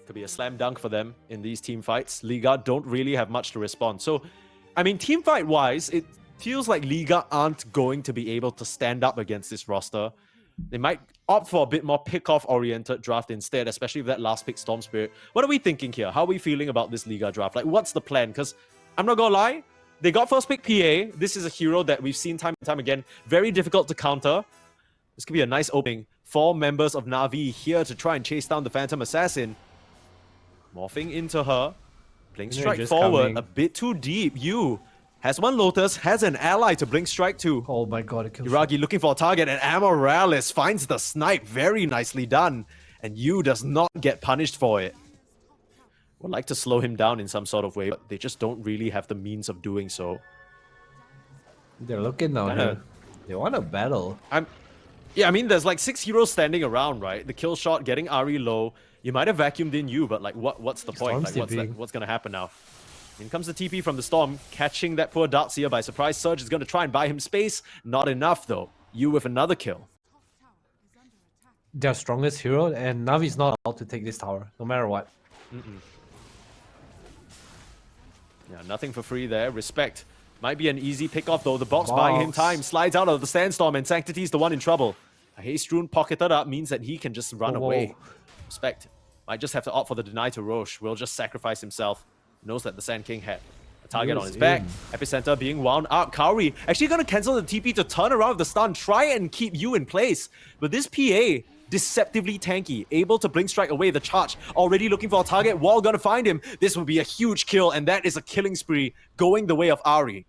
Could be a slam dunk for them in these team fights. Liga don't really have much to respond. So, I mean, team fight-wise, it feels like Liga aren't going to be able to stand up against this roster. They might opt for a bit more pick-off-oriented draft instead, especially with that last pick, Storm Spirit. What are we thinking here? How are we feeling about this Liga draft? Like, what's the plan? Because I'm not gonna lie, they got first pick PA. This is a hero that we've seen time and time again. Very difficult to counter. This could be a nice opening. 4 members of NAVI here to try and chase down the Phantom Assassin. Morphing into her. Blink Strike forward. A bit too deep. You has one Lotus, has an ally to Blink Strike to. Oh my god, it kills Yuragi looking for a target, and Amoralis finds the snipe. Very nicely done. And you does not get punished for it. Would like to slow him down in some sort of way, but they just don't really have the means of doing so. They're looking now. Here. They want a battle. Yeah, I mean, there's like 6 heroes standing around, right? The kill shot, getting Ari low. You might have vacuumed in you, but like, what's the point? Like, what's gonna happen now? In comes the TP from the Storm, catching that poor Darkseer by surprise. Surge is gonna try and buy him space. Not enough though. You with another kill. Their strongest hero, and Navi's not allowed to take this tower, no matter what. Yeah, nothing for free there. Respect. Might be an easy pick-off though. The box buying him time. Slides out of the Sandstorm, and Sanctity's the one in trouble. A Haste Rune pocketed up means that he can just run away. Respect. Might just have to opt for the deny to Roche. Will just sacrifice himself. Knows that the Sand King had a target on his back. Epicenter being wound up. Kaori actually gonna cancel the TP to turn around with the stun. Try and keep you in place. But this PA, deceptively tanky. Able to Blink Strike away the charge. Already looking for a target. Wall gonna find him. This would be a huge kill. And that is a killing spree going the way of Ari.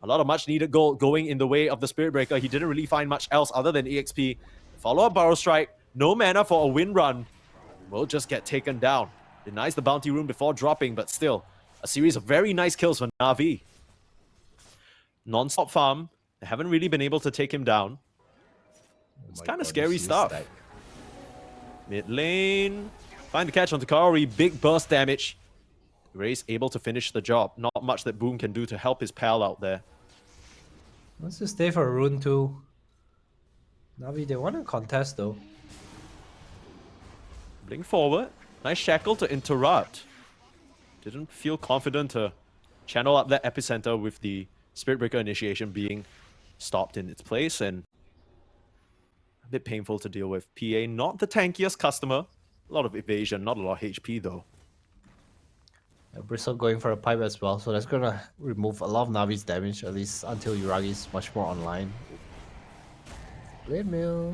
A lot of much needed gold going in the way of the Spirit Breaker. He didn't really find much else other than EXP. Follow-up Burrow Strike. No mana for a win run. Will just get taken down. Denies the bounty rune before dropping, but still, a series of very nice kills for Na'Vi. Non-stop farm. They haven't really been able to take him down. It's kind of scary stuff. Mid lane. Find the catch on Kaori. Big burst damage. Ray's able to finish the job. Not much that Boom can do to help his pal out there. Let's just stay for a rune too. Navi, they want to contest though. Blink forward. Nice shackle to interrupt. Didn't feel confident to channel up that epicenter with the Spirit Breaker initiation being stopped in its place, and a bit painful to deal with. PA, not the tankiest customer. A lot of evasion, not a lot of HP though. Bristle going for a pipe as well, so that's gonna remove a lot of Navi's damage, at least until Yuragi is much more online. Blade Mill.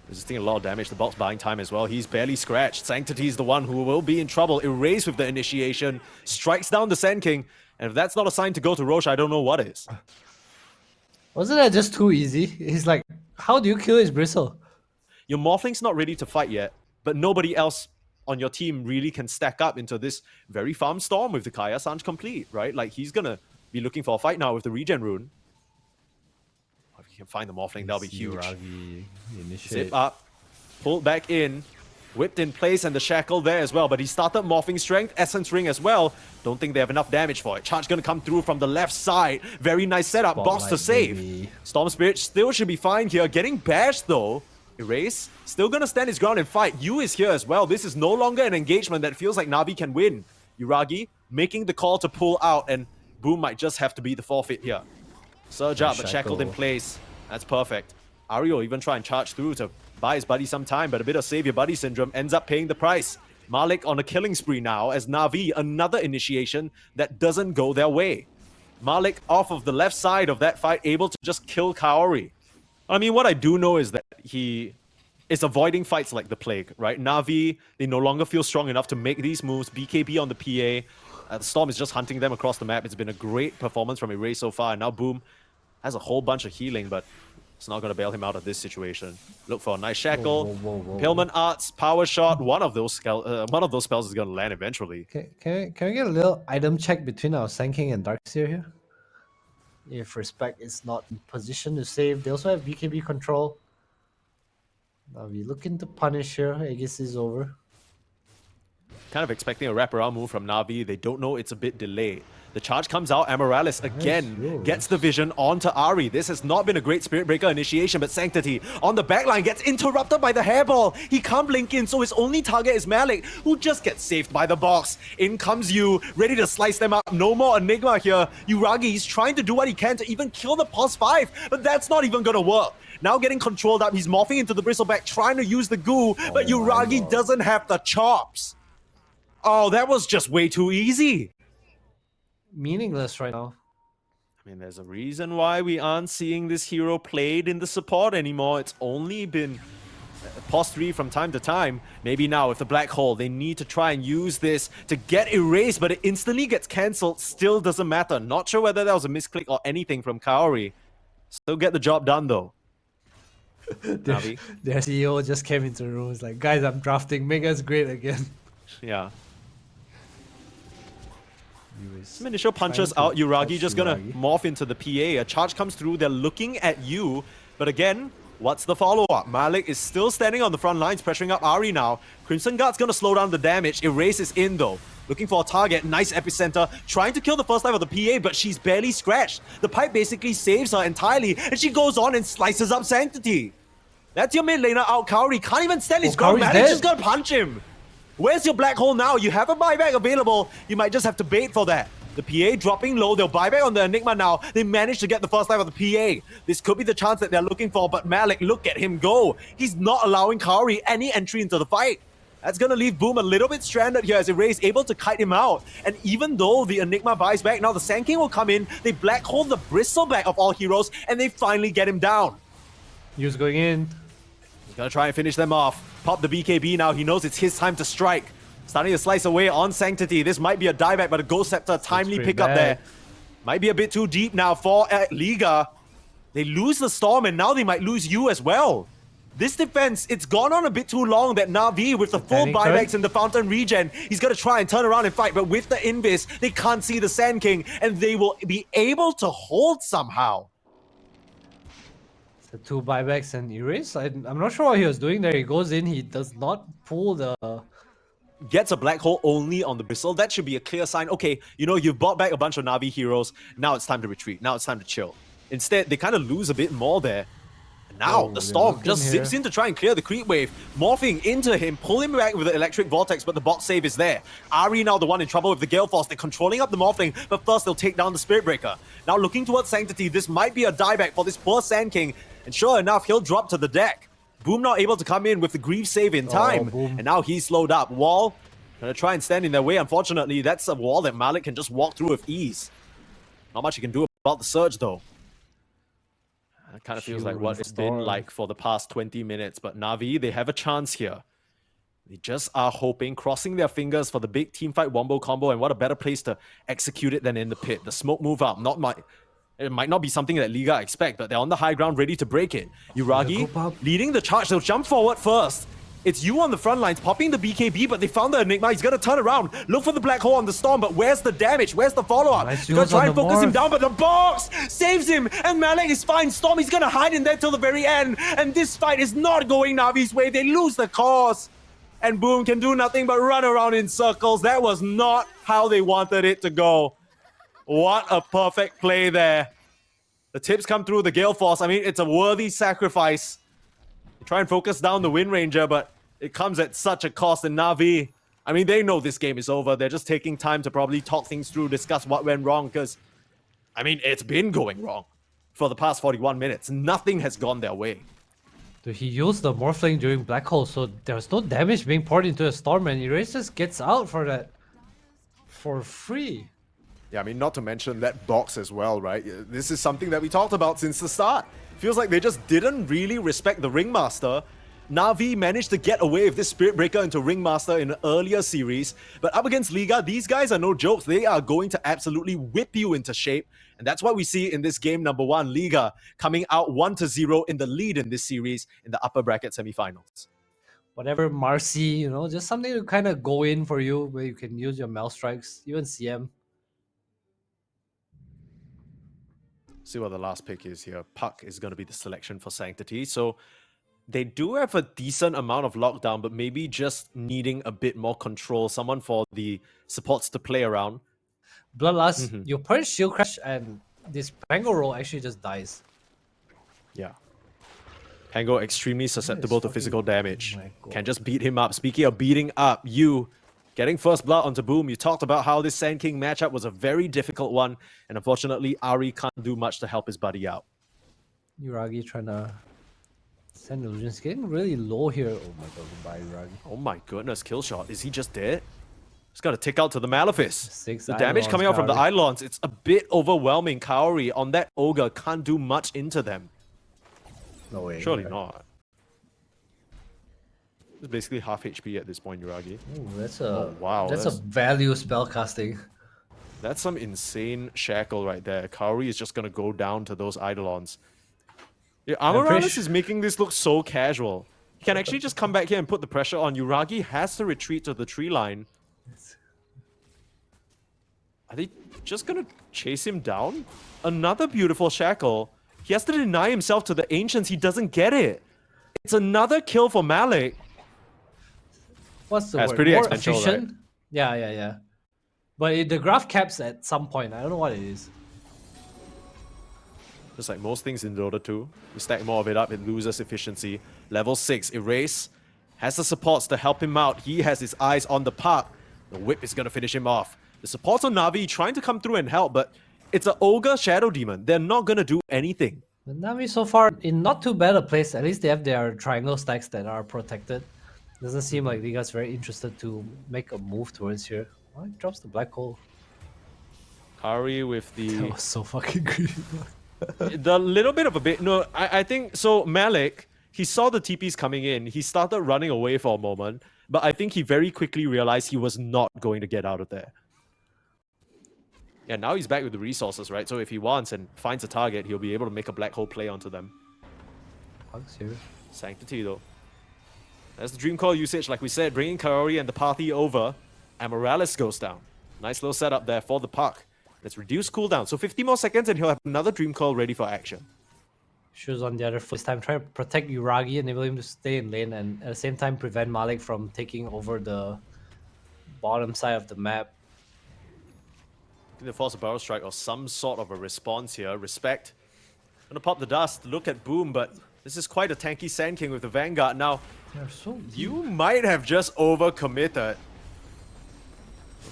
Resisting a lot of damage, the box buying time as well. He's barely scratched. Sanctity is the one who will be in trouble. Erase with the initiation. Strikes down the Sand King. And if that's not a sign to go to Roche, I don't know what is. Wasn't that just too easy? He's like, how do you kill his Bristle? Your Morphling's not ready to fight yet, but nobody else on your team really can stack up into this very farm storm with the Kaya Sanj complete, right? Like, he's gonna be looking for a fight now with the regen rune. If you can find the Morphling, that'll be huge. Zip up, pulled back in, whipped in place, and the shackle there as well. But he started Morphing Strength, Essence Ring as well. Don't think they have enough damage for it. Charge gonna come through from the left side. Very nice setup, box to save. Baby. Storm Spirit still should be fine here. Getting bashed though. Erase, still gonna stand his ground and fight. Yu is here as well. This is no longer an engagement that feels like Navi can win. Yuragi making the call to pull out, and Boom might just have to be the forfeit here. Surge up, but shackled in place. That's perfect. Ario even try and charge through to buy his buddy some time, but a bit of Savior Buddy Syndrome ends up paying the price. Malik on a killing spree now as Navi, another initiation that doesn't go their way. Malik off of the left side of that fight, able to just kill Kaori. I mean, what I do know is that he is avoiding fights like the plague, right? Navi, they no longer feel strong enough to make these moves. BKB on the PA. The Storm is just hunting them across the map. It's been a great performance from Erase so far, and now Boom has a whole bunch of healing, but it's not going to bail him out of this situation. Look for a nice shackle. Impalement Arts, Power Shot. One of those spells is going to land eventually. Can we get a little item check between our Sand King and Darkseer here? If Respect is not in position to save, they also have BKB control. Now we looking to punish here. I guess it's over. Kind of expecting a wraparound move from Navi. They don't know it's a bit delayed. The charge comes out. Amaryllis again yours. gets the vision onto Ari. This has not been a great Spirit Breaker initiation, but Sanctity on the backline gets interrupted by the hairball. He can't blink in, so his only target is Malik, who just gets saved by the box. In comes Yu, ready to slice them up. No more Enigma here. U-Ragi, he's trying to do what he can to even kill the Pulse 5, but that's not even gonna work. Now getting controlled up, he's morphing into the Bristleback, trying to use the goo, but U-Ragi doesn't have the chops. Oh, that was just way too easy. Meaningless right now. I mean, there's a reason why we aren't seeing this hero played in the support anymore. It's only been pos 3 from time to time. Maybe now with the Black Hole, they need to try and use this to get erased, but it instantly gets cancelled. Still doesn't matter. Not sure whether that was a misclick or anything from Kaori. Still get the job done though. NAVI. Their CEO just came into the room. It's like, guys, I'm drafting. Make us great again. Yeah. Some initial punches out. U-Ragi just gonna morph into the PA. A charge comes through. They're looking at you. But again, what's the follow-up? Malik is still standing on the front lines, pressuring up Ari now. Crimson Guard's gonna slow down the damage. Erase is in though. Looking for a target. Nice epicenter. Trying to kill the first life of the PA, but she's barely scratched. The pipe basically saves her entirely, and she goes on and slices up Sanctity. That's your mid laner out. Kaori can't even stand his ground. Malik's just gonna punch him. Where's your Black Hole now? You have a buyback available. You might just have to bait for that. The PA dropping low. They'll buy back on the Enigma now. They managed to get the first life of the PA. This could be the chance that they're looking for, but Malik, look at him go. He's not allowing Kaori any entry into the fight. That's gonna leave Boom a little bit stranded here as Erase able to kite him out. And even though the Enigma buys back, now the Sand King will come in. They Black Hole the Bristleback of all heroes, and they finally get him down. Yu's going in. He's gonna try and finish them off. Pop the BKB now. He knows it's his time to strike. Starting to slice away on Sanctity. This might be a dieback, but a Ghost Scepter timely pick up there. Might be a bit too deep now for Liga. They lose the Storm, and now they might lose you as well. This defense, it's gone on a bit too long that Navi, with the full buybacks in the Fountain regen, he's gonna try and turn around and fight, but with the Invis, they can't see the Sand King, and they will be able to hold somehow. The 2 buybacks and erase. I'm not sure what he was doing there. He goes in, he does not pull the... Gets a Black Hole only on the Bristle. That should be a clear sign. Okay, you know, you've bought back a bunch of Navi heroes. Now it's time to retreat. Now it's time to chill. Instead, they kind of lose a bit more there. And now the Storm just zips in to try and clear the creep wave. Morphing into him, pulling him back with the Electric Vortex, but the box save is there. Ari now the one in trouble with the Gale Force. They're controlling up the Morphling, but first they'll take down the Spirit Breaker. Now looking towards Sanctity, this might be a dieback for this poor Sand King. And sure enough, he'll drop to the deck. Boom not able to come in with the Grief save in time. And now he's slowed up. Wall gonna try and stand in their way. Unfortunately, that's a wall that Malik can just walk through with ease. Not much he can do about the Surge though. It kind of feels like what it's been like for the past 20 minutes. But Navi, they have a chance here. They just are hoping, crossing their fingers for the big teamfight wombo combo. And what a better place to execute it than in the pit. The smoke move up, it might not be something that Liga expect, but they're on the high ground ready to break it. U-Ragi leading the charge. They'll jump forward first. It's you on the front lines, popping the BKB, but they found the Enigma. He's gonna turn around, look for the Black Hole on the Storm, but where's the damage? Where's the follow-up? He's gonna try and focus him down, but the box saves him, and Malik is fine. Storm, he's gonna hide in there till the very end, and this fight is not going Navi's way. They lose the cause, and Boom can do nothing but run around in circles. That was not how they wanted it to go. What a perfect play there. The tips come through the Gale Force. I mean, it's a worthy sacrifice. They try and focus down the Wind Ranger, but it comes at such a cost. And Navi, I mean, they know this game is over. They're just taking time to probably talk things through, discuss what went wrong, because, I mean, it's been going wrong for the past 41 minutes. Nothing has gone their way. Dude, he used the Morphling during Black Hole, so there was no damage being poured into a Storm, and Erase just gets out for that for free. Yeah, I mean, not to mention that box as well, right? This is something that we talked about since the start. Feels like they just didn't really respect the Ringmaster. Navi managed to get away with this Spirit Breaker into Ringmaster in an earlier series, but up against Liga, these guys are no jokes. They are going to absolutely whip you into shape, and that's what we see in this game number 1. Liga coming out 1-0 in the lead in this series in the upper bracket semifinals. Whatever Marcy, you know, just something to kind of go in for you where you can use your Mel Strikes, even CM. See what the last pick is here. Puck is going to be the selection for Sanctity. So they do have a decent amount of lockdown, but maybe just needing a bit more control. Someone for the supports to play around. Bloodlust, you punish shield crash, and this Pango roll actually just dies. Yeah. Pango extremely susceptible to physical damage. Oh my God. Can just beat him up. Speaking of beating up, you getting first blood onto Boom. You talked about how this Sand King matchup was a very difficult one, and unfortunately, Ari can't do much to help his buddy out. Uragi trying to send illusions, getting really low here. Oh my god, goodbye Uragi. Oh my goodness, kill shot. Is he just dead? He's got to tick out to the Malefice. 6 The damage Eidolons, coming out from the Kaori. Eidolons, it's a bit overwhelming. Kaori on that Ogre can't do much into them. No way. Surely not. It's basically half HP at this point, Uragi. Ooh, that's a wow, That's a value spell casting. That's some insane shackle right there. Kaori is just gonna go down to those Eidolons. Yeah, Amaryllis is making this look so casual. He can actually just come back here and put the pressure on. Uragi has to retreat to the tree line. Are they just gonna chase him down? Another beautiful shackle. He has to deny himself to the Ancients. He doesn't get it. It's another kill for Malik. What's the That's word? pretty More exponential, efficient? right? Yeah. But the graph caps at some point. I don't know what it is. Just like most things in Dota 2, you stack more of it up, it loses efficiency. Level 6, Erase has the supports to help him out. He has his eyes on the park. The whip is going to finish him off. The supports on Navi trying to come through and help, but it's an Ogre Shadow Demon. They're not going to do anything. The Navi so far in not too bad a place. At least they have their triangle stacks that are protected. Doesn't seem like Liga's very interested to make a move towards here. Oh, he drops the black hole. Kari with the... That was so fucking greedy. the little bit of a bit... No, I think... So Malik, he saw the TPs coming in. He started running away for a moment. But I think he very quickly realized he was not going to get out of there. Yeah, now he's back with the resources, right? So if he wants and finds a target, he'll be able to make a black hole play onto them. Hugs here. Sanctity, though. That's the Dream Coil usage, like we said, bringing Kaori and the party over. Amaryllis goes down. Nice little setup there for the puck. Let's reduce cooldown. So 50 more seconds and he'll have another Dream Coil ready for action. Shoes on the other foot. This time trying to protect Uragi, enable him to stay in lane, and at the same time prevent Malik from taking over the bottom side of the map. They force a barrel strike or some sort of a response here. Respect. Gonna pop the dust. Look at Boom, but this is quite a tanky Sand King with the Vanguard. Now, They're so you might have just overcommitted.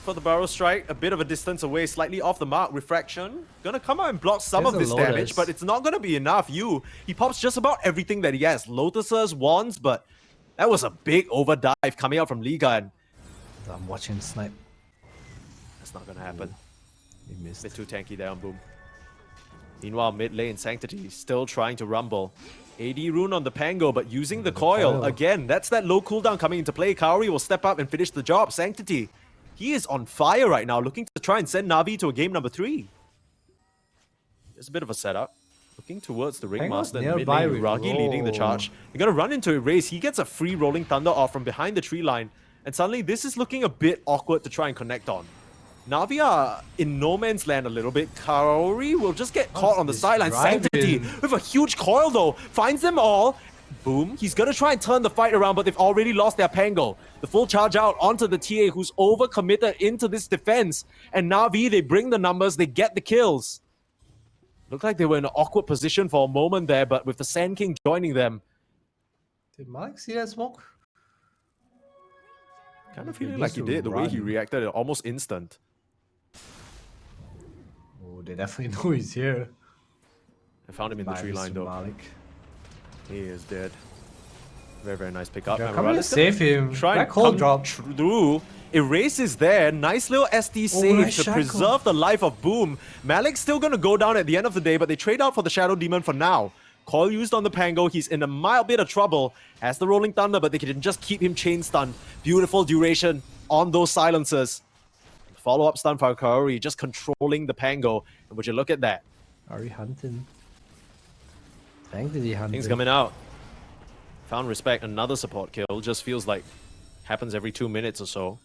For the barrel strike, a bit of a distance away, slightly off the mark. Refraction. Gonna come out and block some There's of a this Lotus. damage, but it's not gonna be enough. He pops just about everything that he has. Lotuses, wands, but that was a big overdive coming out from Liga, and I'm watching snipe. that's not gonna happen. He missed. Bit too tanky there on Boom. Meanwhile, mid lane, Sanctity still trying to rumble. AD rune on the Pango, but using the coil. Again, that's that low cooldown coming into play. Kaori will step up and finish the job. Sanctity, he is on fire right now, looking to try and send Navi to a game number 3. There's a bit of a setup. Looking towards the Ringmaster and mid lane, Uragi leading the charge. They're gonna run into Erase. He gets a free rolling thunder off from behind the tree line. And suddenly, this is looking a bit awkward to try and connect on. Navi are in no man's land a little bit. Kaori will just get caught on the sideline. Sanctity with a huge coil though. Finds them all. Boom. He's gonna try and turn the fight around, but they've already lost their Pango. The full charge out onto the TA who's overcommitted into this defense. And Navi, they bring the numbers, they get the kills. Looked like they were in an awkward position for a moment there, but with the Sand King joining them. Did Malik see that smoke? Kind of feeling like he did. The way he reacted, almost instant. Oh, they definitely know he's here. I found him in the tree line though. Malik. He is dead. Very, very nice pickup. They're coming to save him. Try Black and hole come drop. through. Erase is there. Nice little SD save nice to shackle. preserve the life of Boom. Malik's still going to go down at the end of the day, but they trade out for the Shadow Demon for now. Coil used on the Pango. He's in a mild bit of trouble. Has the Rolling Thunder, but they can just keep him chain stunned. Beautiful duration on those silencers. Follow-up stun for Kaori, just controlling the Pango. And would you look at that? Are we hunting? Sanctity hunting. Things coming out. Found Respect, another support kill. Just feels like happens every 2 minutes or so.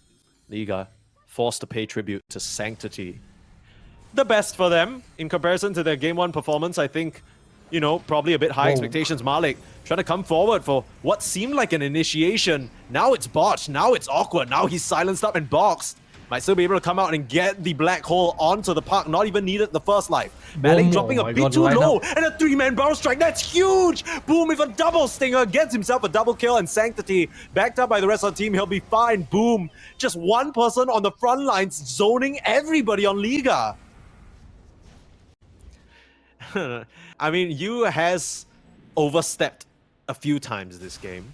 Liga forced to pay tribute to Sanctity. The best for them in comparison to their Game 1 performance. I think, you know, probably a bit high expectations. Malik trying to come forward for what seemed like an initiation. Now it's botched. Now it's awkward. Now he's silenced up and boxed. Might still be able to come out and get the black hole onto the park. Not even needed the first life. Malik Boom. dropping Oh a my bit God, too line low. up. And a 3-man barrel strike. That's huge. Boom with a double stinger. Gets himself a double kill. And Sanctity, backed up by the rest of the team, he'll be fine. Boom. Just one person on the front lines zoning everybody on Liga. I mean, Yu has overstepped a few times this game.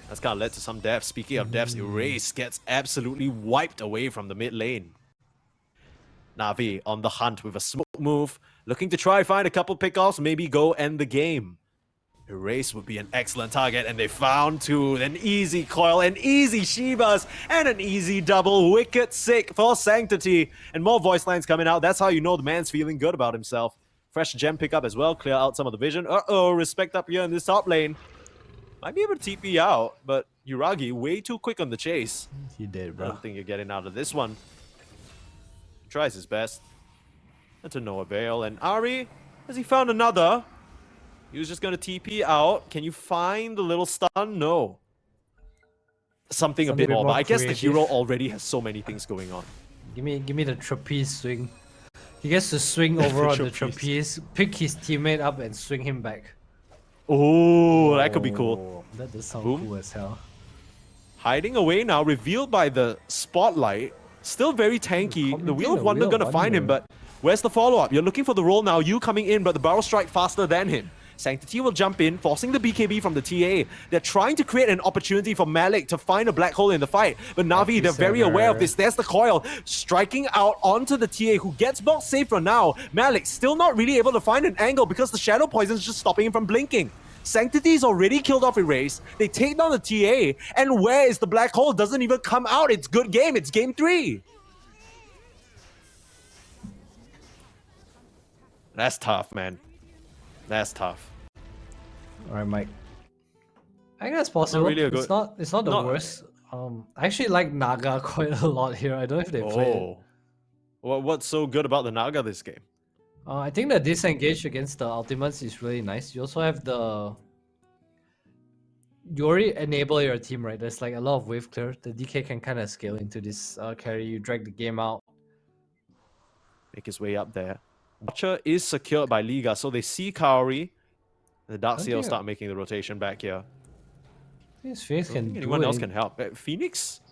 That's kind of led to some deaths. Speaking of deaths, Erase gets absolutely wiped away from the mid lane. Navi on the hunt with a smoke move, looking to try find a couple pickoffs, maybe go end the game. Erase would be an excellent target, and they found two. An easy coil, an easy Shivas, and an easy double. Wicked sick for Sanctity. And more voice lines coming out. That's how you know the man's feeling good about himself. Fresh gem pickup as well, clear out some of the vision. Uh-oh, respect up here in this top lane. Might be able to TP out, but Yuragi way too quick on the chase. He did, I bro. don't think you're getting out of this one. Tries his best. And to no avail. And Ari, has he found another? He was just going to TP out. Can you find the little stun? No. Something a bit more, but I guess the hero already has so many things going on. Give me the trapeze swing. He gets to swing over on the trapeze, pick his teammate up, and swing him back. Oh, that could be cool. That does sound Boom. cool as hell. Hiding away now, revealed by the spotlight. Still very tanky. The Wheel of Wonder gonna find him, but where's the follow-up? You're looking for the roll now. You coming in, but the barrel strike faster than him. Sanctity will jump in, forcing the BKB from the TA. They're trying to create an opportunity for Malik to find a black hole in the fight. But Navi, they're very aware of this. There's the coil, striking out onto the TA, who gets box safe for now. Malik still not really able to find an angle because the Shadow Poison is just stopping him from blinking. Sanctity's already killed off Erase. They take down the TA, and where is the black hole? Doesn't even come out. It's good game. It's game 3. That's tough, man. That's tough. All right, Mike. I think that's possible. Really it's not the worst. I actually like Naga quite a lot here. I don't know if they played it. What's so good about the Naga this game? I think the disengage against the ultimates is really nice. You also have the... You already enable your team, right? There's like a lot of wave clear. The DK can kind of scale into this carry. You drag the game out. Make his way up there. Watcher is secured by Liga, so they see Kaori. The Darkseer will start making the rotation back here. I think Phoenix can do anyone else can help. Phoenix?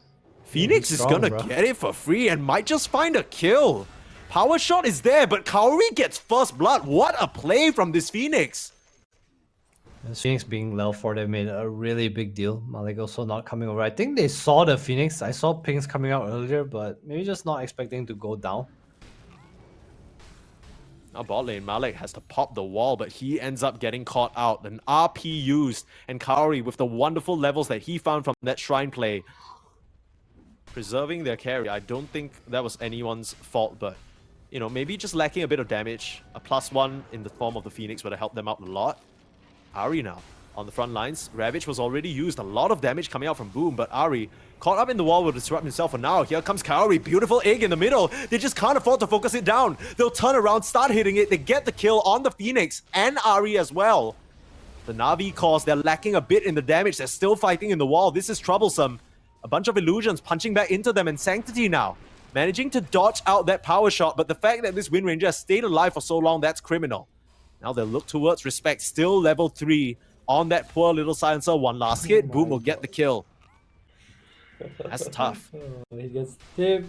Phoenix is gonna get it for free and might just find a kill. Power shot is there, but Kaori gets first blood. What a play from this Phoenix. Phoenix being level 4, they made a really big deal. Malik also not coming over. I think they saw the Phoenix. I saw pings coming out earlier, but maybe just not expecting to go down. Now bot lane, Malik has to pop the wall, but he ends up getting caught out. An RP used, and Kaori with the wonderful levels that he found from that shrine play, preserving their carry. I don't think that was anyone's fault, but you know, maybe just lacking a bit of damage. A +1 in the form of the Phoenix would have helped them out a lot. Ari now on the front lines. Ravage was already used. A lot of damage coming out from Boom, but Ari caught up in the wall will disrupt himself for now. Here comes Kaori. Beautiful egg in the middle. They just can't afford to focus it down. They'll turn around, start hitting it. They get the kill on the Phoenix and Ari as well. The Navi cause, they're lacking a bit in the damage. They're still fighting in the wall. This is troublesome. A bunch of illusions punching back into them, and Sanctity now managing to dodge out that power shot. But the fact that this Wind Ranger has stayed alive for so long, that's criminal. Now they'll look towards respect. Still level 3 on that poor little silencer. One last hit. Boom will get the kill. That's tough. He gets tipped.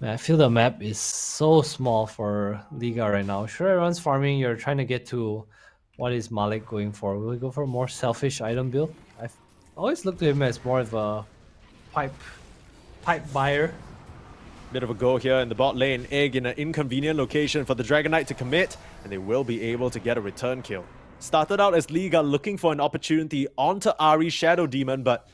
Man, I feel the map is so small for Liga right now. Sure, everyone's farming. You're trying to get to what is Malik going for. Will he go for a more selfish item build? I've always looked at him as more of a pipe buyer. Bit of a go here in the bot lane. Egg in an inconvenient location for the Dragon Knight to commit, and they will be able to get a return kill. Started out as Liga looking for an opportunity onto Ari's Shadow Demon, but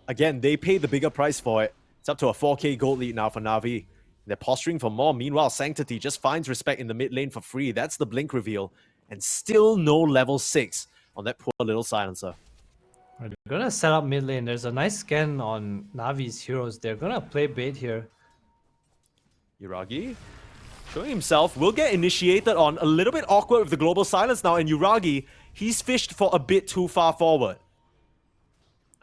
again, they paid the bigger price for it. It's up to a 4k gold lead now for Navi. They're posturing for more. Meanwhile, Sanctity just finds respect in the mid lane for free. That's the blink reveal. And still no level 6 on that poor little silencer. They're gonna set up mid lane. There's a nice scan on Navi's heroes. They're gonna play bait here. Yuragi showing himself, will get initiated on. A little bit awkward with the global silence now, and Yuragi, he's fished for a bit too far forward.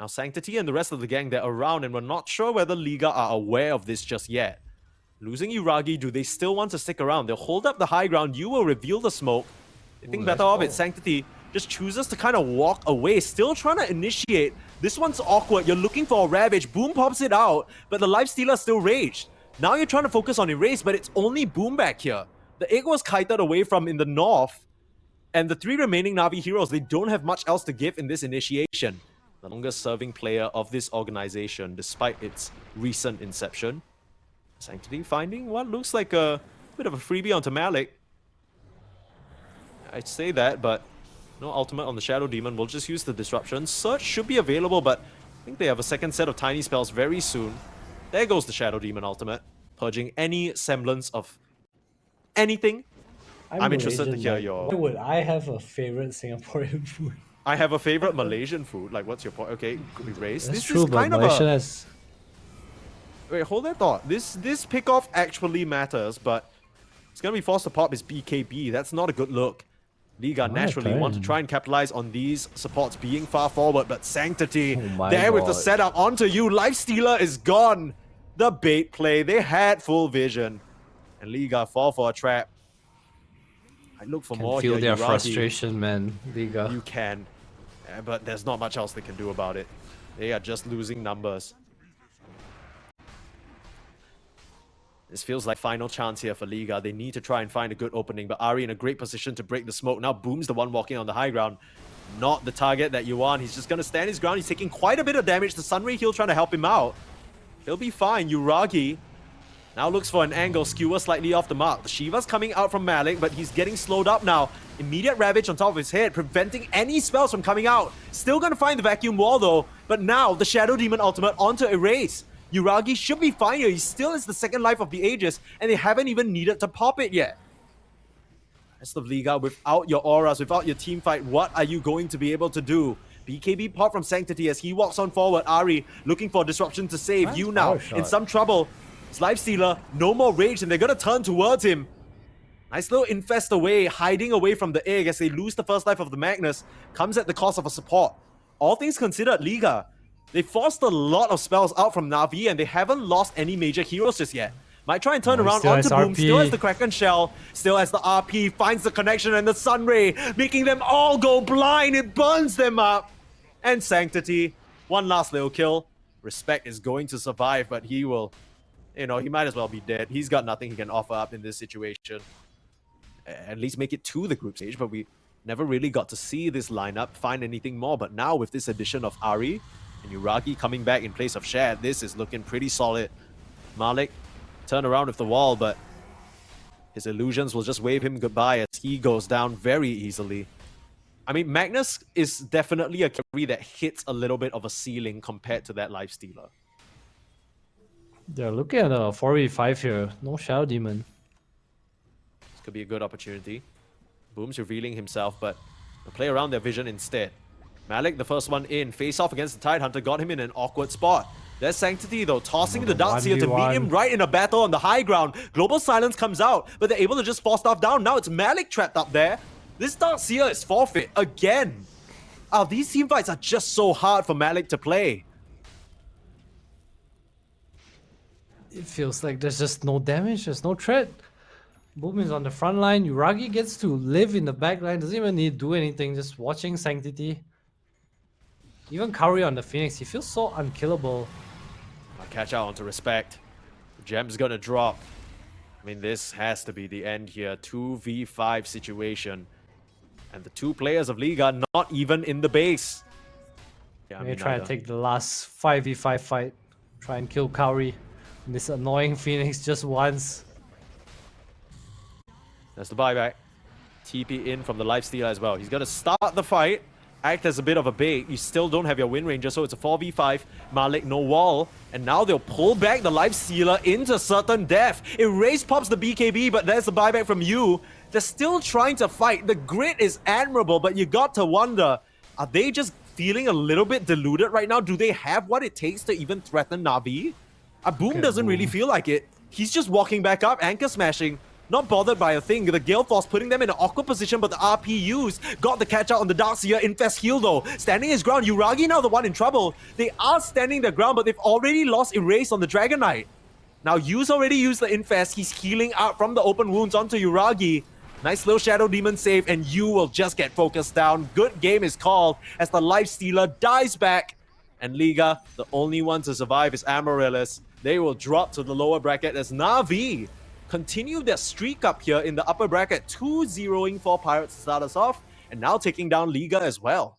Now Sanctity and the rest of the gang, they're around, and we're not sure whether Liga are aware of this just yet. Losing Uragi, do they still want to stick around? They'll hold up the high ground. You will reveal the smoke. They think better of it. Sanctity just chooses to kind of walk away, still trying to initiate. This one's awkward. You're looking for a Ravage. Boom pops it out, but the Lifestealer still raged. Now you're trying to focus on Erase, but it's only Boom back here. The egg was kited away from in the north, and the 3 remaining Na'Vi heroes, they don't have much else to give in this initiation. The longest serving player of this organization, despite its recent inception. Sanctity finding what looks like a bit of a freebie onto Malik. I'd say that, but no ultimate on the Shadow Demon. We'll just use the disruption. Search should be available, but I think they have a second set of tiny spells very soon. There goes the Shadow Demon ultimate, purging any semblance of anything. I'm interested to hear your... Why would I have a favorite Singaporean food? I have a favorite Malaysian food. Like, what's your point? Okay, Erase. That's This true, is but kind of Malaysian a... has... Wait, hold that thought. This pickoff actually matters, but it's gonna be forced to pop his BKB. That's not a good look. Liga naturally want to try and capitalize on these supports being far forward, but Sanctity there with the setup onto you. Lifestealer is gone. The bait play. They had full vision, and Liga fall for a trap. I look for more feel here. their Uragi. frustration, man. Liga. You can, but there's not much else they can do about it. They are just losing numbers. This feels like final chance here for Liga. They need to try and find a good opening, but Ari in a great position to break the smoke. Now Boom's the one walking on the high ground. Not the target that you want. He's just going to stand his ground. He's taking quite a bit of damage. The Sunray heal trying to help him out. He'll be fine. Uragi now looks for an angle. Skewer slightly off the mark. The Shiva's coming out from Malik, but he's getting slowed up now. Immediate Ravage on top of his head, preventing any spells from coming out. Still going to find the Vacuum Wall though, but now the Shadow Demon ultimate onto Erase. Uragi should be fine here. He still is the second life of the Aegis, and they haven't even needed to pop it yet. Rest of Liga, without your auras, without your team fight, what are you going to be able to do? BKB pop from Sanctity as he walks on forward. Ari looking for disruption to save. You now in some trouble. It's Lifestealer, no more rage, and they're gonna turn towards him. Nice little infest away, hiding away from the egg as they lose the first life of the Magnus. Comes at the cost of a support. All things considered, Liga, they forced a lot of spells out from Na'Vi, and they haven't lost any major heroes just yet. Might try and turn around onto Boom, still has the Kraken Shell, still has the RP, finds the connection and the Sunray, making them all go blind. It burns them up. And Sanctity, one last little kill. Respect is going to survive, but he will, you know, he might as well be dead. He's got nothing he can offer up in this situation. At least make it to the group stage, but we never really got to see this lineup find anything more. But now with this addition of Ari and Uragi coming back in place of Shad, this is looking pretty solid. Malik turn around with the wall, but his illusions will just wave him goodbye as he goes down very easily. I mean, Magnus is definitely a carry that hits a little bit of a ceiling compared to that Lifestealer. They're looking at a 4v5 here. No Shadow Demon. This could be a good opportunity. Boom's revealing himself, but they'll play around their vision instead. Malik, the first one in, face off against the Tide Hunter, got him in an awkward spot. There's Sanctity though, tossing the darts here to meet him right in a battle on the high ground. Global Silence comes out, but they're able to just force stuff down. Now it's Malik trapped up there. This Darkseer is forfeit again. Oh, these teamfights are just so hard for Malik to play. It feels like there's just no damage, there's no threat. Boom is on the front line. Uragi gets to live in the back line, doesn't even need to do anything, just watching Sanctity. Even Kauri on the Phoenix, he feels so unkillable. I'll catch out onto Respect. Gem's gonna drop. I mean, this has to be the end here. 2v5 situation. And the two players of League are not even in the base. Yeah, Maybe try to take the last 5v5 fight. Try and kill Kauri. This annoying Phoenix just once. That's the buyback. TP in from the Lifestealer as well. He's gonna start the fight. Act as a bit of a bait. You still don't have your Wind Ranger, so it's a 4v5. Malik, no wall. And now they'll pull back the Lifestealer into certain death. Erase pops the BKB, but there's the buyback from you. They're still trying to fight. The grit is admirable, but you got to wonder, are they just feeling a little bit deluded right now? Do they have what it takes to even threaten Na'Vi? Boom doesn't really feel like it. He's just walking back up, anchor smashing. not bothered by a thing. The Gale Force putting them in an awkward position, but the RPUs got the catch out on the Darkseer. Infest heal though. Standing his ground. Uragi now the one in trouble. They are standing their ground, but they've already lost Erase on the Dragon Knight. Now Yu's already used the Infest. He's healing out from the open wounds onto Uragi. Nice little Shadow Demon save, and Yu will just get focused down. Good game is called as the Lifestealer dies back. And Liga, the only one to survive is Amaryllis. They will drop to the lower bracket as NAVI continue their streak up here in the upper bracket, 2-0ing for Pirates to start us off, and now taking down Liga as well.